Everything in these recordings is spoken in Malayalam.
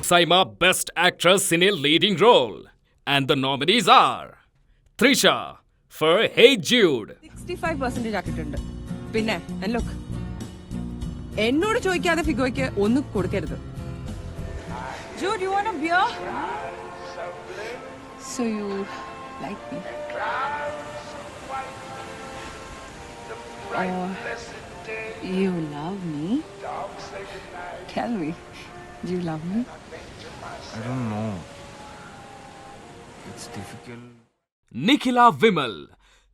Saima Best Actress in a Leading Role. And the nominees are Trisha for Hey Jude. 65% ആക്കിയിട്ടുണ്ട്. പിന്നെ and look, എന്നോട് ചോദിക്കാതെ ഫിഗോയ്ക്ക് ഒന്നും കൊടുക്കരുത്. Jude, you want a beer? So you like me? You love me? Tell me, do you love me? I don't know. It's difficult. Nikhila Vimal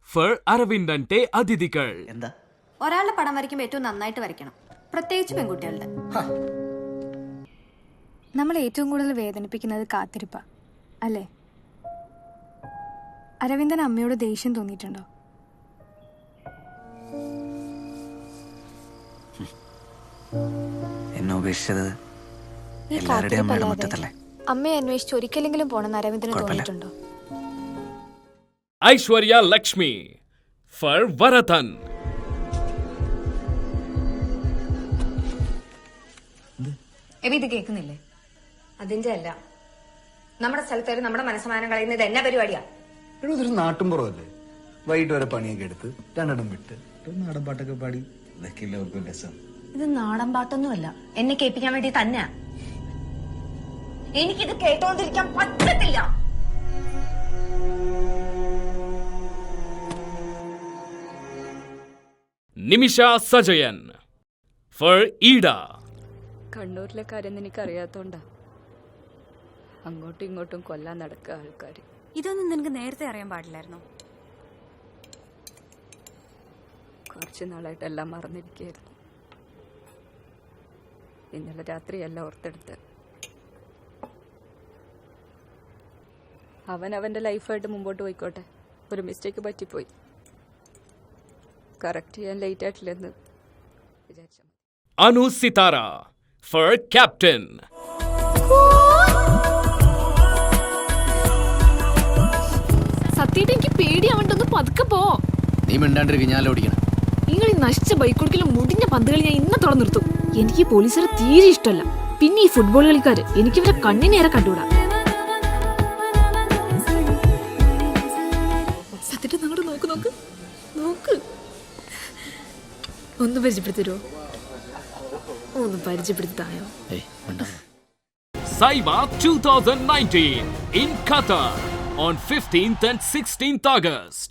for Aravindante Adidikal. എന്താ ഒരാളുടെ പടം വരയ്ക്കുമ്പോൾ ഏറ്റവും നന്നായിട്ട് വരയ്ക്കണം, പ്രത്യേകിച്ച് പെൺകുട്ടികളുടെ. നമ്മൾ ഏറ്റവും കൂടുതൽ വേദനിപ്പിക്കുന്നത് കാത്തിരിപ്പ അല്ലേ? അരവിന്ദൻ അമ്മയോട് ദേഷ്യം തോന്നിയിട്ടുണ്ടോ? എന്നെ ഉപേക്ഷിച്ചത് എല്ലാവരുടെയും അമ്മയുടെ മുറ്റത്തല്ലേ? അമ്മയെ അന്വേഷിച്ച് ഒരിക്കലെങ്കിലും പോണെന്ന് അരവിന്ദന് തോന്നിയിട്ടുണ്ടോ? Aishwarya Lakshmi for Varathan. ഇത് കേൾക്കുന്നില്ലേ? അതിന്റെ അല്ല, നമ്മുടെ സ്ഥലത്ത് നമ്മുടെ മനസ്സമാനം കളയുന്നത് എന്നാ പരിപാടിയാ? ഇതൊരു നാട്ടുംപുറമല്ലേ, വൈകിട്ട് വരെ പണിയൊക്കെ എടുത്ത് രണ്ടിടം വിട്ട് നാടൻ പാട്ടൊക്കെ പാടി രസം. ഇത് നാടൻ പാട്ടൊന്നുമല്ല, എന്നെ കേൾപ്പിക്കാൻ വേണ്ടി തന്നെ. എനിക്കിത് കേട്ടോണ്ടിരിക്കാൻ പറ്റത്തില്ല. Nimisha Sajayan for Ida. കണ്ണൂരിലെ കാര്യം എനിക്കറിയാത്തോണ്ടാ അങ്ങോട്ടും ഇങ്ങോട്ടും കൊല്ലാൻ നടക്കുക ആൾക്കാർ. ഇതൊന്നും നിനക്ക് നേരത്തെ അറിയാൻ പാടില്ലായിരുന്നോ? കുറച്ച് നാളായിട്ടെല്ലാം മറന്നിരിക്കുകയായിരുന്നു. ഇന്നലെ രാത്രി എല്ലാം ഓർത്തെടുത്ത്. അവൻ അവൻ്റെ ലൈഫായിട്ട് മുമ്പോട്ട് പോയിക്കോട്ടെ. ഒരു മിസ്റ്റേക്ക് പറ്റിപ്പോയി, കറക്റ്റ് ചെയ്യാൻ ലേറ്റ് ആയിട്ടില്ലെന്ന് വിചാരിച്ചു. Anu Sitara for Captain. സത്യമായിട്ട് എനിക്ക് പേടിയാവണ്ടൊന്ന് പതുക്കെ പോ. നീ മിണ്ടാണ്ടിരിക്കും, ഞാൻ ഓടിക്കണം. നിങ്ങൾ ഈ നശിച്ച ബൈക്ക് കൊടുക്കലും മുടിഞ്ഞ പന്തുകളി ഞാൻ ഇന്നത്തോടെ നിർത്തും. എനിക്ക് ഈ പോലീസുകാരെ തീരെ ഇഷ്ടമല്ല. പിന്നെ ഈ ഫുട്ബോൾ കളിക്കാര്, എനിക്കിവരെ കണ്ണിനേറെ കണ്ടുകൂടാ. സത്യമായിട്ട് നിങ്ങോട്ട് നോക്ക് നോക്ക് നോക്ക്. ഒന്ന് പരിചയപ്പെടുത്തരോ? ഒന്ന് പരിചയപ്പെടുത്തായോ? Saima 2019 in Qatar on 15th and 16th August.